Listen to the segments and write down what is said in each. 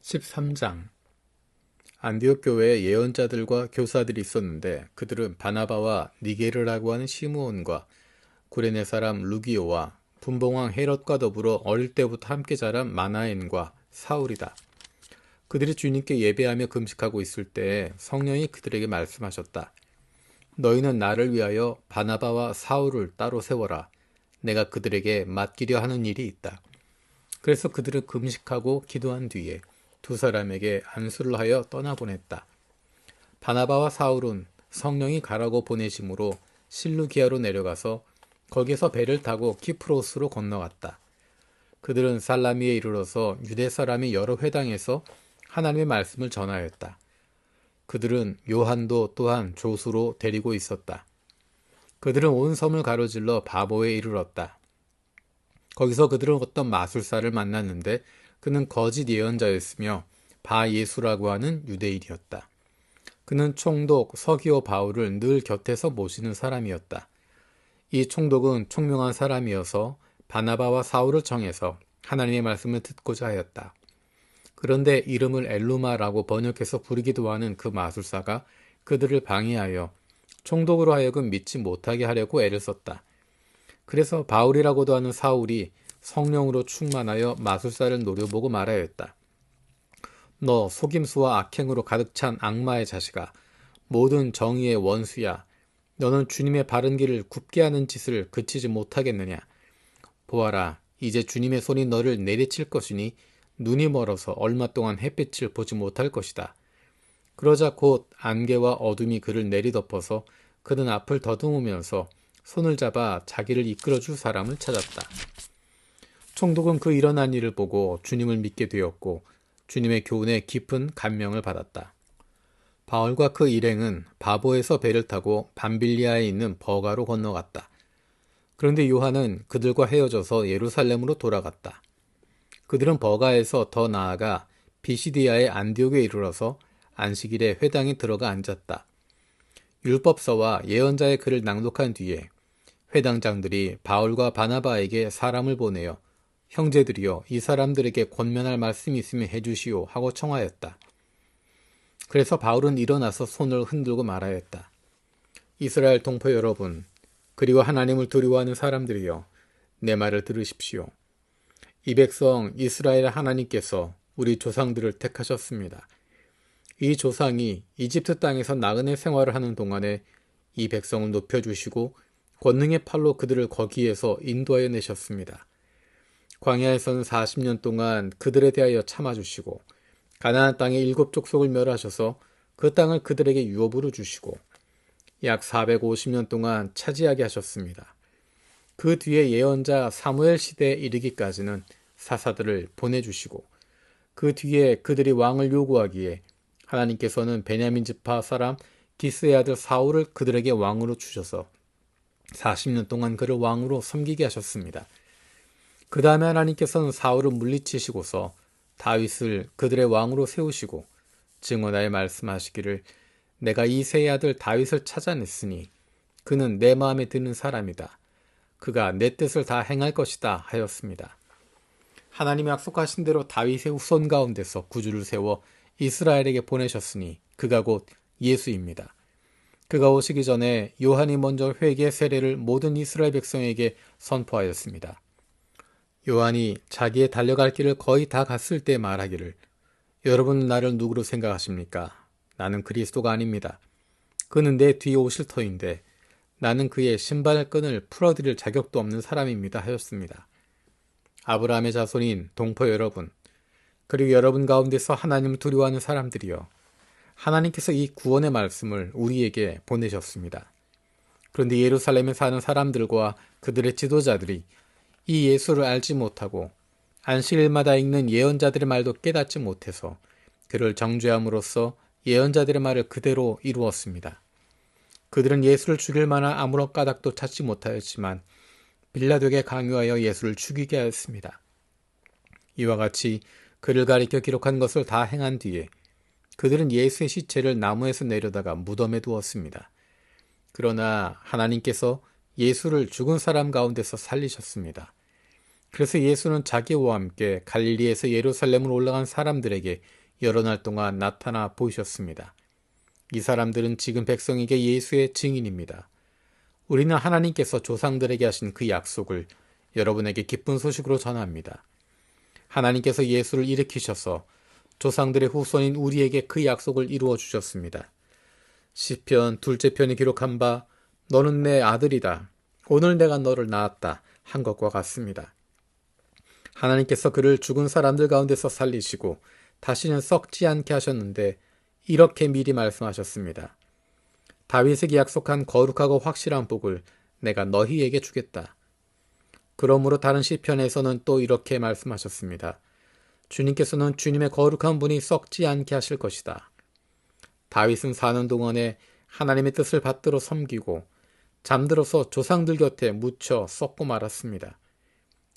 13장. 안디옥 교회에 예언자들과 교사들이 있었는데 그들은 바나바와 니게르라고 하는 시므온과 구레네 사람 루기오와 분봉왕 헤롯과 더불어 어릴 때부터 함께 자란 마나엔과 사울이다. 그들이 주님께 예배하며 금식하고 있을 때에 성령이 그들에게 말씀하셨다. 너희는 나를 위하여 바나바와 사울을 따로 세워라. 내가 그들에게 맡기려 하는 일이 있다. 그래서 그들은 금식하고 기도한 뒤에 두 사람에게 안수를 하여 떠나보냈다. 바나바와 사울은 성령이 가라고 보내심으로 실루기아로 내려가서 거기서 배를 타고 키프로스로 건너갔다. 그들은 살라미에 이르러서 유대 사람이 여러 회당에서 하나님의 말씀을 전하였다. 그들은 요한도 또한 조수로 데리고 있었다. 그들은 온 섬을 가로질러 바보에 이르렀다. 거기서 그들은 어떤 마술사를 만났는데 그는 거짓 예언자였으며 바 예수라고 하는 유대인이었다. 그는 총독 서기오 바울을 늘 곁에서 모시는 사람이었다. 이 총독은 총명한 사람이어서 바나바와 사울을 정해서 하나님의 말씀을 듣고자 하였다. 그런데 이름을 엘루마라고 번역해서 부르기도 하는 그 마술사가 그들을 방해하여 총독으로 하여금 믿지 못하게 하려고 애를 썼다. 그래서 바울이라고도 하는 사울이 성령으로 충만하여 마술사를 노려보고 말하였다. 너 속임수와 악행으로 가득 찬 악마의 자식아, 모든 정의의 원수야. 너는 주님의 바른 길을 굽게 하는 짓을 그치지 못하겠느냐. 보아라, 이제 주님의 손이 너를 내리칠 것이니 눈이 멀어서 얼마 동안 햇빛을 보지 못할 것이다. 그러자 곧 안개와 어둠이 그를 내리덮어서 그는 앞을 더듬으면서 손을 잡아 자기를 이끌어줄 사람을 찾았다. 총독은 그 일어난 일을 보고 주님을 믿게 되었고 주님의 교훈에 깊은 감명을 받았다. 바울과 그 일행은 바보에서 배를 타고 밤빌리아에 있는 버가로 건너갔다. 그런데 요한은 그들과 헤어져서 예루살렘으로 돌아갔다. 그들은 버가에서 더 나아가 비시디아의 안디옥에 이르러서 안식일에 회당에 들어가 앉았다. 율법서와 예언자의 글을 낭독한 뒤에 회당장들이 바울과 바나바에게 사람을 보내어 형제들이여 이 사람들에게 권면할 말씀이 있으면 해주시오 하고 청하였다. 그래서 바울은 일어나서 손을 흔들고 말하였다. 이스라엘 동포 여러분, 그리고 하나님을 두려워하는 사람들이여 내 말을 들으십시오. 이 백성 이스라엘 하나님께서 우리 조상들을 택하셨습니다. 이 조상이 이집트 땅에서 나그네 생활을 하는 동안에 이 백성을 높여주시고 권능의 팔로 그들을 거기에서 인도하여 내셨습니다. 광야에서는 40년 동안 그들에 대하여 참아주시고 가나안 땅의 7족속을 멸하셔서 그 땅을 그들에게 유업으로 주시고 약 450년 동안 차지하게 하셨습니다. 그 뒤에 예언자 사무엘 시대에 이르기까지는 사사들을 보내주시고 그 뒤에 그들이 왕을 요구하기에 하나님께서는 베냐민 지파 사람 기스의 아들 사울을 그들에게 왕으로 주셔서 40년 동안 그를 왕으로 섬기게 하셨습니다. 그 다음에 하나님께서는 사울을 물리치시고서 다윗을 그들의 왕으로 세우시고 증언하여 말씀하시기를 내가 이새의 아들 다윗을 찾아냈으니 그는 내 마음에 드는 사람이다. 그가 내 뜻을 다 행할 것이다 하였습니다. 하나님이 약속하신 대로 다윗의 후손 가운데서 구주를 세워 이스라엘에게 보내셨으니 그가 곧 예수입니다. 그가 오시기 전에 요한이 먼저 회개 세례를 모든 이스라엘 백성에게 선포하였습니다. 요한이 자기의 달려갈 길을 거의 다 갔을 때 말하기를 여러분은 나를 누구로 생각하십니까? 나는 그리스도가 아닙니다. 그는 내 뒤에 오실 터인데 나는 그의 신발끈을 풀어드릴 자격도 없는 사람입니다 하였습니다. 아브라함의 자손인 동포 여러분, 그리고 여러분 가운데서 하나님을 두려워하는 사람들이여, 하나님께서 이 구원의 말씀을 우리에게 보내셨습니다. 그런데 예루살렘에 사는 사람들과 그들의 지도자들이 이 예수를 알지 못하고 안식일마다 읽는 예언자들의 말도 깨닫지 못해서 그를 정죄함으로써 예언자들의 말을 그대로 이루었습니다. 그들은 예수를 죽일 만한 아무런 까닭도 찾지 못하였지만 빌라도에게 강요하여 예수를 죽이게 하였습니다. 이와 같이 그를 가리켜 기록한 것을 다 행한 뒤에 그들은 예수의 시체를 나무에서 내려다가 무덤에 두었습니다. 그러나 하나님께서 예수를 죽은 사람 가운데서 살리셨습니다. 그래서 예수는 자기와 함께 갈릴리에서 예루살렘으로 올라간 사람들에게 여러 날 동안 나타나 보이셨습니다. 이 사람들은 지금 백성에게 예수의 증인입니다. 우리는 하나님께서 조상들에게 하신 그 약속을 여러분에게 기쁜 소식으로 전합니다. 하나님께서 예수를 일으키셔서 조상들의 후손인 우리에게 그 약속을 이루어 주셨습니다. 시편 둘째 편에 기록한 바 너는 내 아들이다. 오늘 내가 너를 낳았다. 한 것과 같습니다. 하나님께서 그를 죽은 사람들 가운데서 살리시고 다시는 썩지 않게 하셨는데 이렇게 미리 말씀하셨습니다. 다윗에게 약속한 거룩하고 확실한 복을 내가 너희에게 주겠다. 그러므로 다른 시편에서는 또 이렇게 말씀하셨습니다. 주님께서는 주님의 거룩한 분이 썩지 않게 하실 것이다. 다윗은 사는 동안에 하나님의 뜻을 받들어 섬기고 잠들어서 조상들 곁에 묻혀 썩고 말았습니다.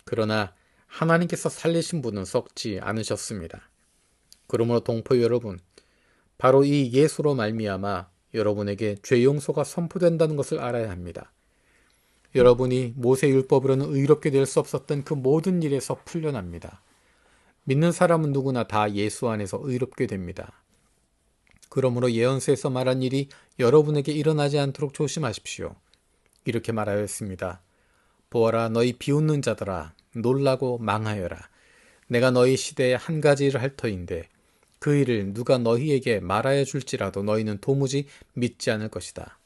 그러나 하나님께서 살리신 분은 썩지 않으셨습니다. 그러므로 동포 여러분, 바로 이 예수로 말미암아 여러분에게 죄 용서가 선포된다는 것을 알아야 합니다. 여러분이 모세율법으로는 의롭게 될 수 없었던 그 모든 일에서 풀려납니다. 믿는 사람은 누구나 다 예수 안에서 의롭게 됩니다. 그러므로 예언서에서 말한 일이 여러분에게 일어나지 않도록 조심하십시오. 이렇게 말하였습니다. 보아라, 너희 비웃는 자들아, 놀라고 망하여라. 내가 너희 시대에 한 가지 일을 할 터인데 그 일을 누가 너희에게 말하여 줄지라도 너희는 도무지 믿지 않을 것이다.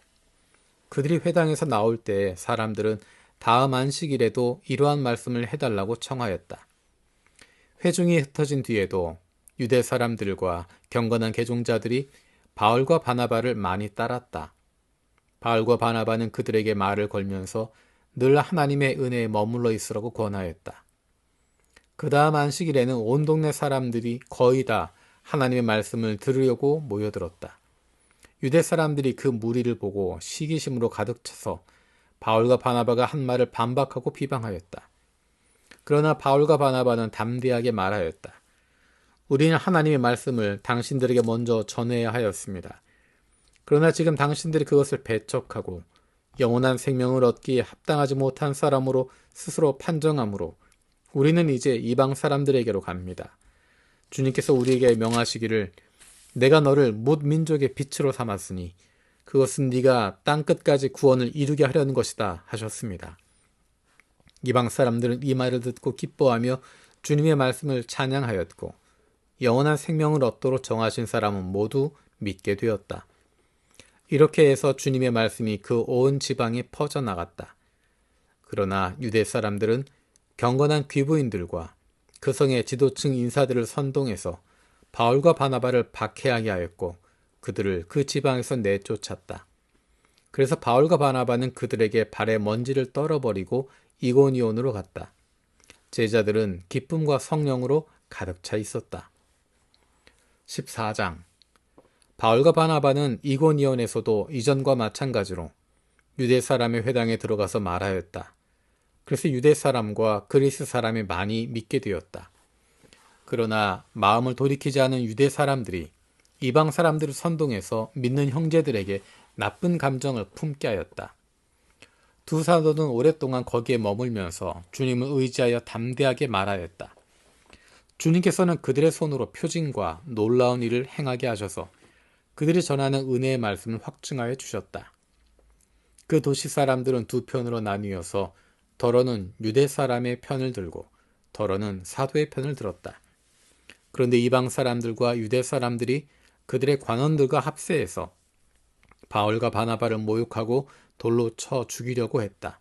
그들이 회당에서 나올 때 사람들은 다음 안식일에도 이러한 말씀을 해달라고 청하였다. 회중이 흩어진 뒤에도 유대 사람들과 경건한 개종자들이 바울과 바나바를 많이 따랐다. 바울과 바나바는 그들에게 말을 걸면서 늘 하나님의 은혜에 머물러 있으라고 권하였다. 그 다음 안식일에는 온 동네 사람들이 거의 다 하나님의 말씀을 들으려고 모여들었다. 유대 사람들이 그 무리를 보고 시기심으로 가득 차서 바울과 바나바가 한 말을 반박하고 비방하였다. 그러나 바울과 바나바는 담대하게 말하였다. 우리는 하나님의 말씀을 당신들에게 먼저 전해야 하였습니다. 그러나 지금 당신들이 그것을 배척하고 영원한 생명을 얻기에 합당하지 못한 사람으로 스스로 판정하므로 우리는 이제 이방 사람들에게로 갑니다. 주님께서 우리에게 명하시기를 내가 너를 뭇 민족의 빛으로 삼았으니 그것은 네가 땅끝까지 구원을 이루게 하려는 것이다 하셨습니다. 이방 사람들은 이 말을 듣고 기뻐하며 주님의 말씀을 찬양하였고 영원한 생명을 얻도록 정하신 사람은 모두 믿게 되었다. 이렇게 해서 주님의 말씀이 그 온 지방에 퍼져나갔다. 그러나 유대 사람들은 경건한 귀부인들과 그 성의 지도층 인사들을 선동해서 바울과 바나바를 박해하게 하였고 그들을 그 지방에서 내쫓았다. 그래서 바울과 바나바는 그들에게 발에 먼지를 떨어버리고 이고니온으로 갔다. 제자들은 기쁨과 성령으로 가득 차 있었다. 14장. 바울과 바나바는 이고니온에서도 이전과 마찬가지로 유대 사람의 회당에 들어가서 말하였다. 그래서 유대 사람과 그리스 사람이 많이 믿게 되었다. 그러나 마음을 돌이키지 않은 유대 사람들이 이방 사람들을 선동해서 믿는 형제들에게 나쁜 감정을 품게 하였다. 두 사도는 오랫동안 거기에 머물면서 주님을 의지하여 담대하게 말하였다. 주님께서는 그들의 손으로 표징과 놀라운 일을 행하게 하셔서 그들이 전하는 은혜의 말씀을 확증하여 주셨다. 그 도시 사람들은 두 편으로 나뉘어서 더러는 유대 사람의 편을 들고 더러는 사도의 편을 들었다. 그런데 이방 사람들과 유대 사람들이 그들의 관원들과 합세해서 바울과 바나바를 모욕하고 돌로 쳐 죽이려고 했다.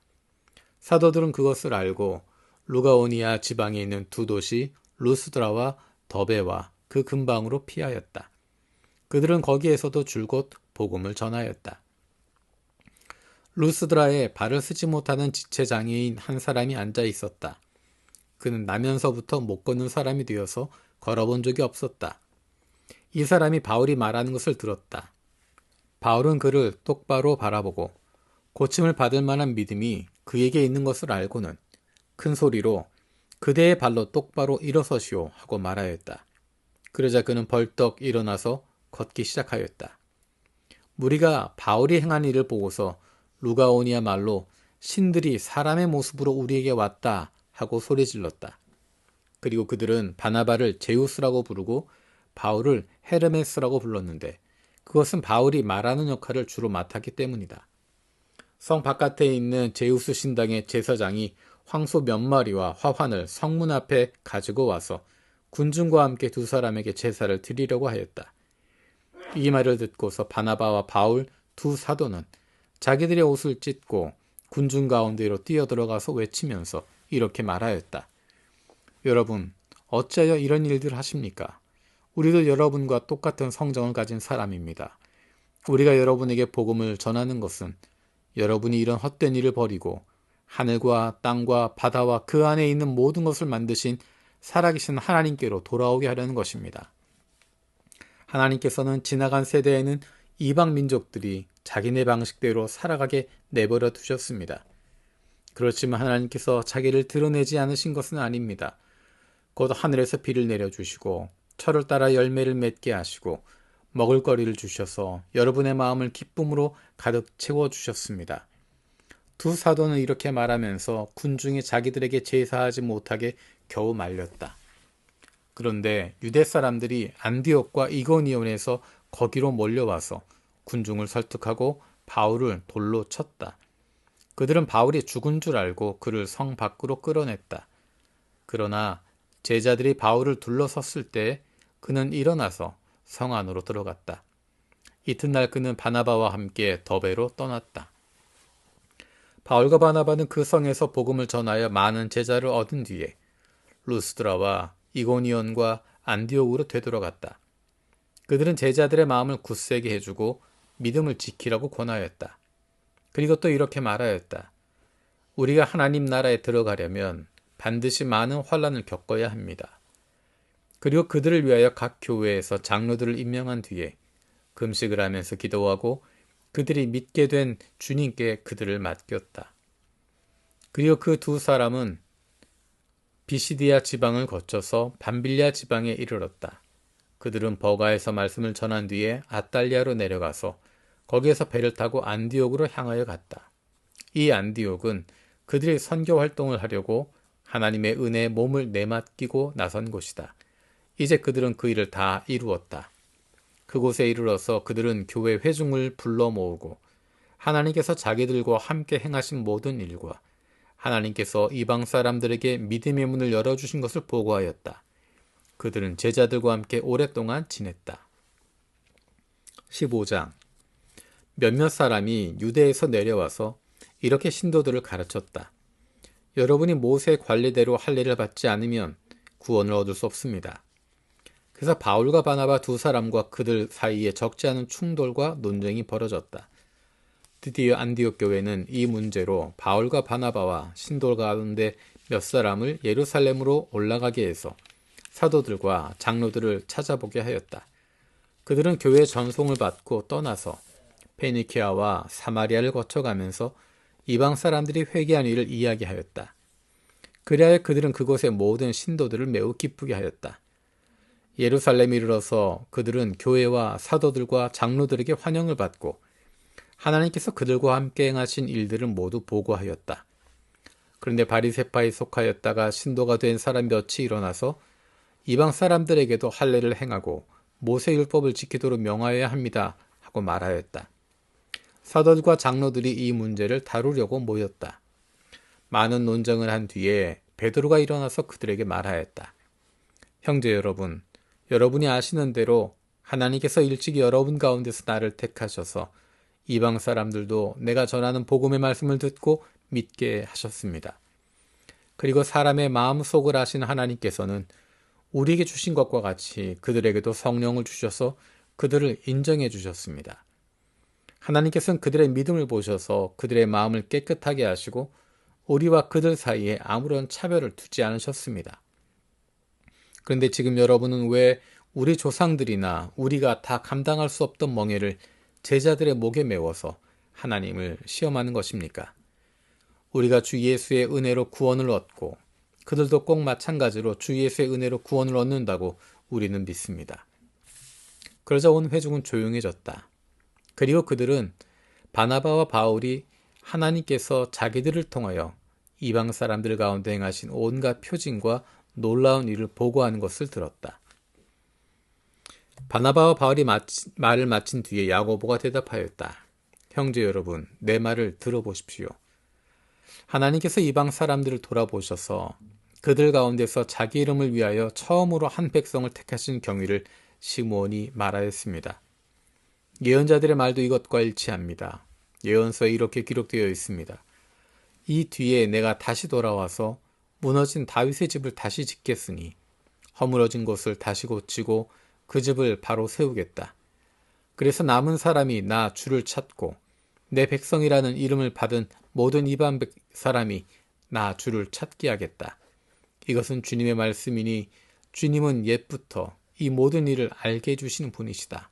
사도들은 그것을 알고 루가오니아 지방에 있는 두 도시 루스드라와 더베와 그 근방으로 피하였다. 그들은 거기에서도 줄곧 복음을 전하였다. 루스드라에 발을 쓰지 못하는 지체장애인 한 사람이 앉아 있었다. 그는 나면서부터 못 걷는 사람이 되어서 걸어본 적이 없었다. 이 사람이 바울이 말하는 것을 들었다. 바울은 그를 똑바로 바라보고 고침을 받을 만한 믿음이 그에게 있는 것을 알고는 큰 소리로 그대의 발로 똑바로 일어서시오 하고 말하였다. 그러자 그는 벌떡 일어나서 걷기 시작하였다. 무리가 바울이 행한 일을 보고서 루가오니아 말로 신들이 사람의 모습으로 우리에게 왔다 하고 소리질렀다. 그리고 그들은 바나바를 제우스라고 부르고 바울을 헤르메스라고 불렀는데 그것은 바울이 말하는 역할을 주로 맡았기 때문이다. 성 바깥에 있는 제우스 신당의 제사장이 황소 몇 마리와 화환을 성문 앞에 가지고 와서 군중과 함께 두 사람에게 제사를 드리려고 하였다. 이 말을 듣고서 바나바와 바울 두 사도는 자기들의 옷을 찢고 군중 가운데로 뛰어들어가서 외치면서 이렇게 말하였다. 여러분, 어찌하여 이런 일들을 하십니까? 우리도 여러분과 똑같은 성정을 가진 사람입니다. 우리가 여러분에게 복음을 전하는 것은 여러분이 이런 헛된 일을 버리고 하늘과 땅과 바다와 그 안에 있는 모든 것을 만드신 살아계신 하나님께로 돌아오게 하려는 것입니다. 하나님께서는 지나간 세대에는 이방 민족들이 자기네 방식대로 살아가게 내버려 두셨습니다. 그렇지만 하나님께서 자기를 드러내지 않으신 것은 아닙니다. 곧 하늘에서 비를 내려주시고 철을 따라 열매를 맺게 하시고 먹을거리를 주셔서 여러분의 마음을 기쁨으로 가득 채워주셨습니다. 두 사도는 이렇게 말하면서 군중이 자기들에게 제사하지 못하게 겨우 말렸다. 그런데 유대 사람들이 안디옥과 이고니온에서 거기로 몰려와서 군중을 설득하고 바울을 돌로 쳤다. 그들은 바울이 죽은 줄 알고 그를 성 밖으로 끌어냈다. 그러나 제자들이 바울을 둘러섰을 때 그는 일어나서 성 안으로 들어갔다. 이튿날 그는 바나바와 함께 더베로 떠났다. 바울과 바나바는 그 성에서 복음을 전하여 많은 제자를 얻은 뒤에 루스드라와 이고니온과 안디옥으로 되돌아갔다. 그들은 제자들의 마음을 굳세게 해주고 믿음을 지키라고 권하였다. 그리고 또 이렇게 말하였다. 우리가 하나님 나라에 들어가려면 반드시 많은 환난을 겪어야 합니다. 그리고 그들을 위하여 각 교회에서 장로들을 임명한 뒤에 금식을 하면서 기도하고 그들이 믿게 된 주님께 그들을 맡겼다. 그리고 그 두 사람은 비시디아 지방을 거쳐서 밤빌리아 지방에 이르렀다. 그들은 버가에서 말씀을 전한 뒤에 아탈리아로 내려가서 거기에서 배를 타고 안디옥으로 향하여 갔다. 이 안디옥은 그들이 선교 활동을 하려고 하나님의 은혜에 몸을 내맡기고 나선 곳이다. 이제 그들은 그 일을 다 이루었다. 그곳에 이르러서 그들은 교회 회중을 불러 모으고 하나님께서 자기들과 함께 행하신 모든 일과 하나님께서 이방 사람들에게 믿음의 문을 열어주신 것을 보고하였다. 그들은 제자들과 함께 오랫동안 지냈다. 15장. 몇몇 사람이 유대에서 내려와서 이렇게 신도들을 가르쳤다. 여러분이 모세의 관례대로 할례를 받지 않으면 구원을 얻을 수 없습니다. 그래서 바울과 바나바 두 사람과 그들 사이에 적지 않은 충돌과 논쟁이 벌어졌다. 드디어 안디옥 교회는 이 문제로 바울과 바나바와 신도 가운데 몇 사람을 예루살렘으로 올라가게 해서 사도들과 장로들을 찾아보게 하였다. 그들은 교회의 전송을 받고 떠나서 페니키아와 사마리아를 거쳐가면서 이방 사람들이 회개한 일을 이야기하였다. 그리하여 그들은 그곳의 모든 신도들을 매우 기쁘게 하였다. 예루살렘에 이르러서 그들은 교회와 사도들과 장로들에게 환영을 받고 하나님께서 그들과 함께 행하신 일들을 모두 보고하였다. 그런데 바리새파에 속하였다가 신도가 된 사람 몇이 일어나서 이방 사람들에게도 할례를 행하고 모세 율법을 지키도록 명하여야 합니다 하고 말하였다. 사도들과 장로들이 이 문제를 다루려고 모였다. 많은 논쟁을 한 뒤에 베드로가 일어나서 그들에게 말하였다. 형제 여러분, 여러분이 아시는 대로 하나님께서 일찍이 여러분 가운데서 나를 택하셔서 이방 사람들도 내가 전하는 복음의 말씀을 듣고 믿게 하셨습니다. 그리고 사람의 마음속을 아신 하나님께서는 우리에게 주신 것과 같이 그들에게도 성령을 주셔서 그들을 인정해 주셨습니다. 하나님께서는 그들의 믿음을 보셔서 그들의 마음을 깨끗하게 하시고 우리와 그들 사이에 아무런 차별을 두지 않으셨습니다. 그런데 지금 여러분은 왜 우리 조상들이나 우리가 다 감당할 수 없던 멍에를 제자들의 목에 메워서 하나님을 시험하는 것입니까? 우리가 주 예수의 은혜로 구원을 얻고 그들도 꼭 마찬가지로 주 예수의 은혜로 구원을 얻는다고 우리는 믿습니다. 그러자 온 회중은 조용해졌다. 그리고 그들은 바나바와 바울이 하나님께서 자기들을 통하여 이방 사람들 가운데 행하신 온갖 표징과 놀라운 일을 보고하는 것을 들었다. 바나바와 바울이 말을 마친 뒤에 야고보가 대답하였다. 형제 여러분, 내 말을 들어보십시오. 하나님께서 이방 사람들을 돌아보셔서 그들 가운데서 자기 이름을 위하여 처음으로 한 백성을 택하신 경위를 시므온이 말하였습니다. 예언자들의 말도 이것과 일치합니다. 예언서에 이렇게 기록되어 있습니다. 이 뒤에 내가 다시 돌아와서 무너진 다윗의 집을 다시 짓겠으니 허물어진 곳을 다시 고치고 그 집을 바로 세우겠다. 그래서 남은 사람이 나 주를 찾고 내 백성이라는 이름을 받은 모든 이방 사람이 나 주를 찾게 하겠다. 이것은 주님의 말씀이니 주님은 옛부터 이 모든 일을 알게 해주시는 분이시다.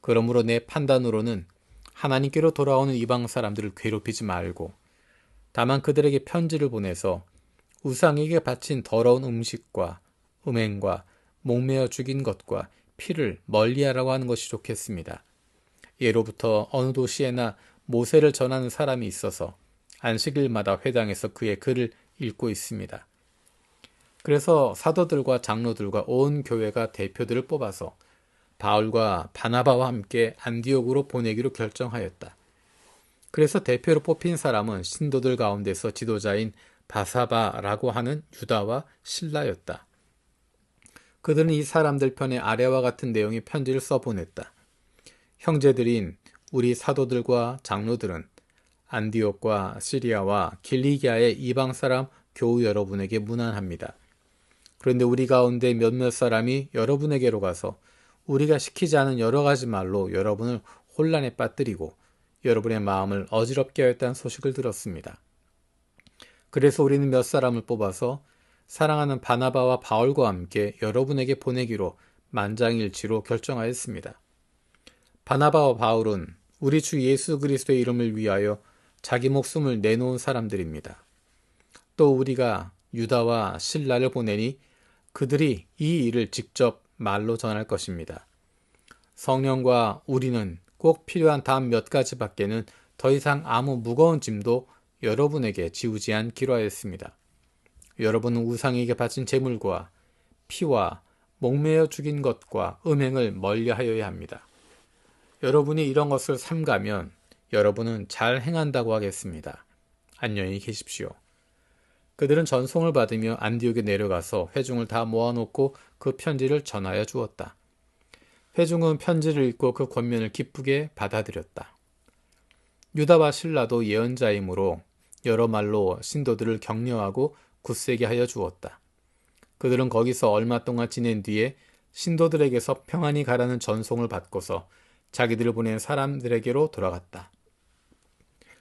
그러므로 내 판단으로는 하나님께로 돌아오는 이방 사람들을 괴롭히지 말고 다만 그들에게 편지를 보내서 우상에게 바친 더러운 음식과 음행과 목매어 죽인 것과 피를 멀리하라고 하는 것이 좋겠습니다. 예로부터 어느 도시에나 모세를 전하는 사람이 있어서 안식일마다 회당에서 그의 글을 읽고 있습니다. 그래서 사도들과 장로들과 온 교회가 대표들을 뽑아서 바울과 바나바와 함께 안디옥으로 보내기로 결정하였다. 그래서 대표로 뽑힌 사람은 신도들 가운데서 지도자인 바사바라고 하는 유다와 실라였다. 그들은 이 사람들 편에 아래와 같은 내용의 편지를 써보냈다. 형제들인 우리 사도들과 장로들은 안디옥과 시리아와 길리기아의 이방 사람 교우 여러분에게 문안합니다. 그런데 우리 가운데 몇몇 사람이 여러분에게로 가서 우리가 시키지 않은 여러 가지 말로 여러분을 혼란에 빠뜨리고 여러분의 마음을 어지럽게 하였다는 소식을 들었습니다. 그래서 우리는 몇 사람을 뽑아서 사랑하는 바나바와 바울과 함께 여러분에게 보내기로 만장일치로 결정하였습니다. 바나바와 바울은 우리 주 예수 그리스도의 이름을 위하여 자기 목숨을 내놓은 사람들입니다. 또 우리가 유다와 실라를 보내니 그들이 이 일을 직접 말로 전할 것입니다. 성령과 우리는 꼭 필요한 다음 몇 가지밖에는 더 이상 아무 무거운 짐도 여러분에게 지우지 않기로 하였습니다. 여러분은 우상에게 바친 제물과 피와 목매어 죽인 것과 음행을 멀리하여야 합니다. 여러분이 이런 것을 삼가면 여러분은 잘 행한다고 하겠습니다. 안녕히 계십시오. 그들은 전송을 받으며 안디옥에 내려가서 회중을 다 모아놓고 그 편지를 전하여 주었다. 회중은 편지를 읽고 그 권면을 기쁘게 받아들였다. 유다와 실라도 예언자이므로 여러 말로 신도들을 격려하고 굳세게 하여 주었다. 그들은 거기서 얼마 동안 지낸 뒤에 신도들에게서 평안히 가라는 전송을 받고서 자기들을 보낸 사람들에게로 돌아갔다.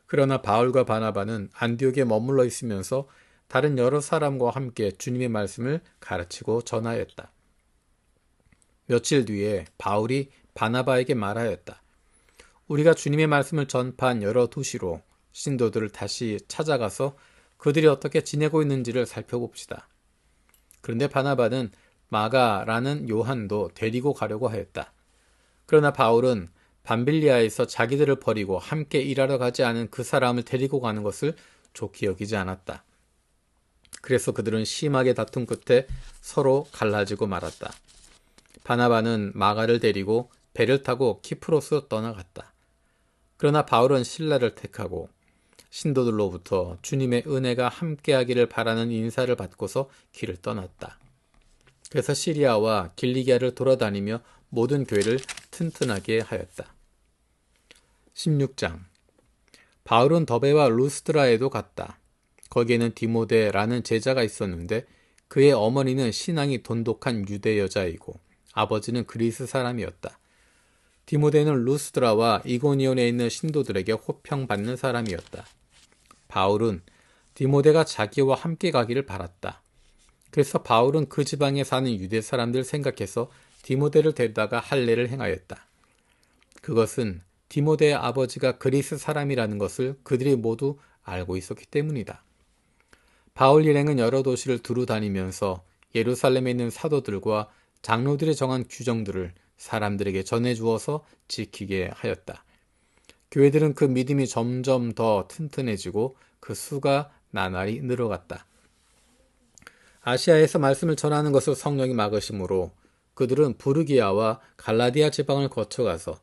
그러나 바울과 바나바는 안디옥에 머물러 있으면서 다른 여러 사람과 함께 주님의 말씀을 가르치고 전하였다. 며칠 뒤에 바울이 바나바에게 말하였다. 우리가 주님의 말씀을 전파한 여러 도시로 신도들을 다시 찾아가서 그들이 어떻게 지내고 있는지를 살펴봅시다. 그런데 바나바는 마가라는 요한도 데리고 가려고 하였다. 그러나 바울은 밤빌리아에서 자기들을 버리고 함께 일하러 가지 않은 그 사람을 데리고 가는 것을 좋게 여기지 않았다. 그래서 그들은 심하게 다툰 끝에 서로 갈라지고 말았다. 바나바는 마가를 데리고 배를 타고 키프로스로 떠나갔다. 그러나 바울은 실라를 택하고 신도들로부터 주님의 은혜가 함께하기를 바라는 인사를 받고서 길을 떠났다. 그래서 시리아와 길리기아를 돌아다니며 모든 교회를 튼튼하게 하였다. 16장. 바울은 더베와 루스드라에도 갔다. 거기에는 디모데라는 제자가 있었는데 그의 어머니는 신앙이 돈독한 유대 여자이고 아버지는 그리스 사람이었다. 디모데는 루스드라와 이고니온에 있는 신도들에게 호평받는 사람이었다. 바울은 디모데가 자기와 함께 가기를 바랐다. 그래서 바울은 그 지방에 사는 유대 사람들 생각해서 디모데를 데려다가 할례를 행하였다. 그것은 디모데의 아버지가 그리스 사람이라는 것을 그들이 모두 알고 있었기 때문이다. 바울 일행은 여러 도시를 두루 다니면서 예루살렘에 있는 사도들과 장로들이 정한 규정들을 사람들에게 전해주어서 지키게 하였다. 교회들은 그 믿음이 점점 더 튼튼해지고 그 수가 나날이 늘어갔다. 아시아에서 말씀을 전하는 것을 성령이 막으심으로 그들은 부르기아와 갈라디아 지방을 거쳐가서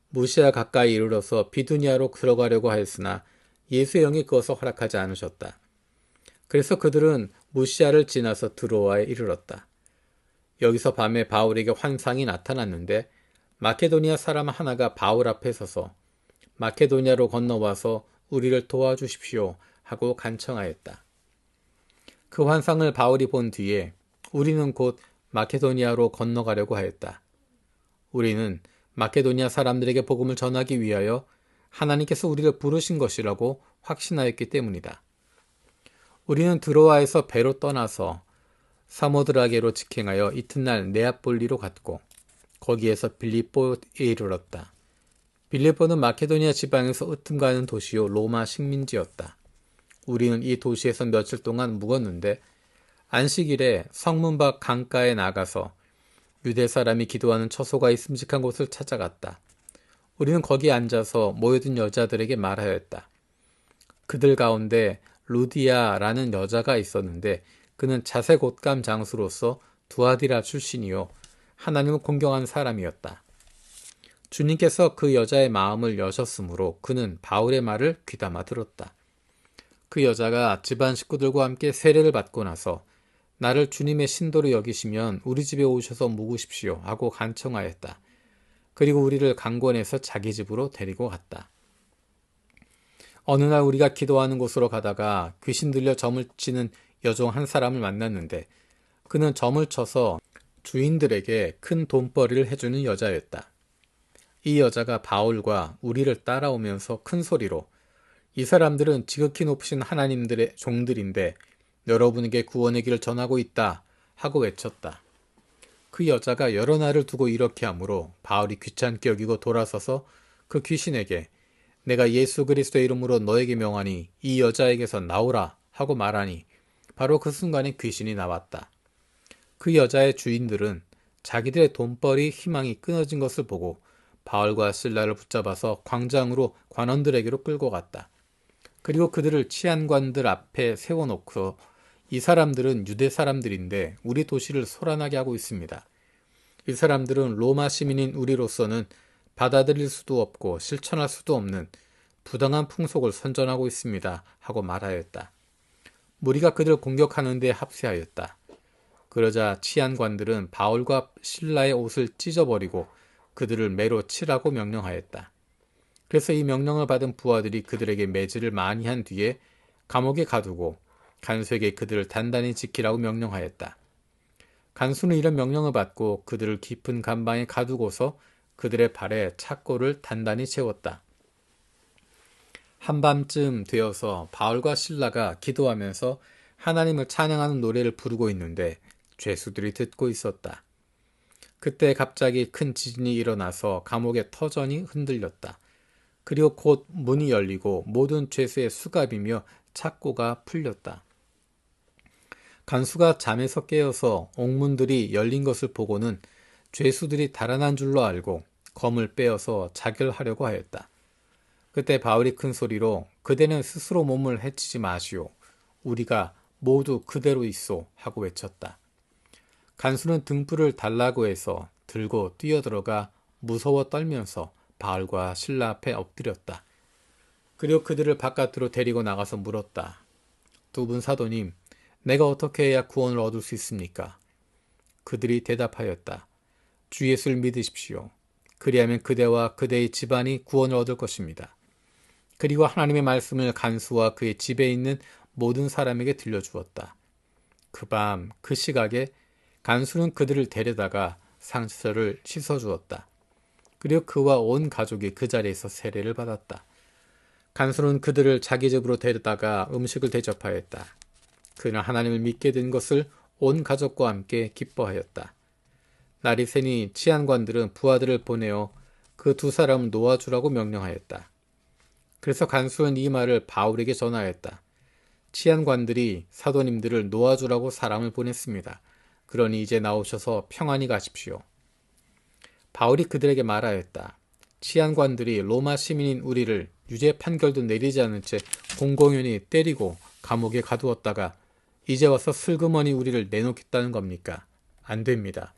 무시아 가까이 이르러서 비두니아로 들어가려고 하였으나 예수의 영이 그것을 허락하지 않으셨다. 그래서 그들은 무시아를 지나서 드로아에 이르렀다. 여기서 밤에 바울에게 환상이 나타났는데 마케도니아 사람 하나가 바울 앞에 서서 마케도니아로 건너와서 우리를 도와주십시오 하고 간청하였다. 그 환상을 바울이 본 뒤에 우리는 곧 마케도니아로 건너가려고 하였다. 우리는 마케도니아 사람들에게 복음을 전하기 위하여 하나님께서 우리를 부르신 것이라고 확신하였기 때문이다. 우리는 드로아에서 배로 떠나서 사모드라게로 직행하여 이튿날 네아폴리로 갔고 거기에서 빌립보에 이르렀다. 빌립보는 마케도니아 지방에서 으뜸가는 도시요 로마 식민지였다. 우리는 이 도시에서 며칠 동안 묵었는데 안식일에 성문 밖 강가에 나가서 유대 사람이 기도하는 처소가 있음직한 곳을 찾아갔다. 우리는 거기에 앉아서 모여든 여자들에게 말하였다. 그들 가운데 루디아라는 여자가 있었는데 그는 자색 옷감 장수로서 두아디라 출신이요 하나님을 공경하는 사람이었다. 주님께서 그 여자의 마음을 여셨으므로 그는 바울의 말을 귀담아 들었다. 그 여자가 집안 식구들과 함께 세례를 받고 나서 나를 주님의 신도로 여기시면 우리 집에 오셔서 묵으십시오 하고 간청하였다. 그리고 우리를 강권해서 자기 집으로 데리고 갔다. 어느 날 우리가 기도하는 곳으로 가다가 귀신 들려 점을 치는 여종 한 사람을 만났는데 그는 점을 쳐서 주인들에게 큰 돈벌이를 해주는 여자였다. 이 여자가 바울과 우리를 따라오면서 큰 소리로 이 사람들은 지극히 높으신 하나님들의 종들인데 여러분에게 구원의 길을 전하고 있다 하고 외쳤다. 그 여자가 여러 날을 두고 이렇게 하므로 바울이 귀찮게 여기고 돌아서서 그 귀신에게 내가 예수 그리스도의 이름으로 너에게 명하니 이 여자에게서 나오라 하고 말하니 바로 그 순간에 귀신이 나왔다. 그 여자의 주인들은 자기들의 돈벌이 희망이 끊어진 것을 보고 바울과 실라를 붙잡아서 광장으로 관원들에게로 끌고 갔다. 그리고 그들을 치안관들 앞에 세워놓고 이 사람들은 유대 사람들인데 우리 도시를 소란하게 하고 있습니다. 이 사람들은 로마 시민인 우리로서는 받아들일 수도 없고 실천할 수도 없는 부당한 풍속을 선전하고 있습니다 하고 말하였다. 무리가 그들을 공격하는 데 합세하였다. 그러자 치안관들은 바울과 실라의 옷을 찢어버리고 그들을 매로 치라고 명령하였다. 그래서 이 명령을 받은 부하들이 그들에게 매질을 많이 한 뒤에 감옥에 가두고 간수에게 그들을 단단히 지키라고 명령하였다. 간수는 이런 명령을 받고 그들을 깊은 감방에 가두고서 그들의 발에 착고를 단단히 채웠다. 한밤쯤 되어서 바울과 실라가 기도하면서 하나님을 찬양하는 노래를 부르고 있는데 죄수들이 듣고 있었다. 그때 갑자기 큰 지진이 일어나서 감옥의 터전이 흔들렸다. 그리고 곧 문이 열리고 모든 죄수의 수갑이며 착고가 풀렸다. 간수가 잠에서 깨어서 옥문들이 열린 것을 보고는 죄수들이 달아난 줄로 알고 검을 빼어서 자결하려고 하였다. 그때 바울이 큰 소리로 그대는 스스로 몸을 해치지 마시오. 우리가 모두 그대로 있소 하고 외쳤다. 간수는 등불을 달라고 해서 들고 뛰어들어가 무서워 떨면서 바울과 실라 앞에 엎드렸다. 그리고 그들을 바깥으로 데리고 나가서 물었다. 두 분 사도님, 내가 어떻게 해야 구원을 얻을 수 있습니까? 그들이 대답하였다. 주 예수를 믿으십시오. 그리하면 그대와 그대의 집안이 구원을 얻을 것입니다. 그리고 하나님의 말씀을 간수와 그의 집에 있는 모든 사람에게 들려주었다. 그 밤 그 시각에 간수는 그들을 데려다가 상처를 씻어주었다. 그리고 그와 온 가족이 그 자리에서 세례를 받았다. 간수는 그들을 자기 집으로 데려다가 음식을 대접하였다. 그는 하나님을 믿게 된 것을 온 가족과 함께 기뻐하였다. 날이 새니 치안관들은 부하들을 보내어 그 두 사람을 놓아주라고 명령하였다. 그래서 간수는 이 말을 바울에게 전하였다. 치안관들이 사도님들을 놓아주라고 사람을 보냈습니다. 그러니 이제 나오셔서 평안히 가십시오. 바울이 그들에게 말하였다. 치안관들이 로마 시민인 우리를 유죄 판결도 내리지 않은 채 공공연히 때리고 감옥에 가두었다가 이제 와서 슬그머니 우리를 내놓겠다는 겁니까? 안 됩니다.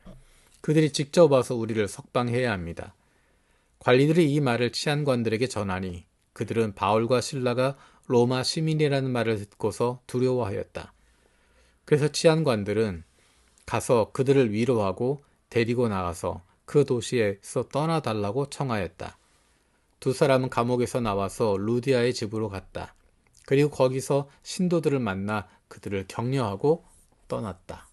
그들이 직접 와서 우리를 석방해야 합니다. 관리들이 이 말을 치안관들에게 전하니 그들은 바울과 실라가 로마 시민이라는 말을 듣고서 두려워하였다. 그래서 치안관들은 가서 그들을 위로하고 데리고 나가서 그 도시에서 떠나달라고 청하였다. 두 사람은 감옥에서 나와서 루디아의 집으로 갔다. 그리고 거기서 신도들을 만나 그들을 격려하고 떠났다.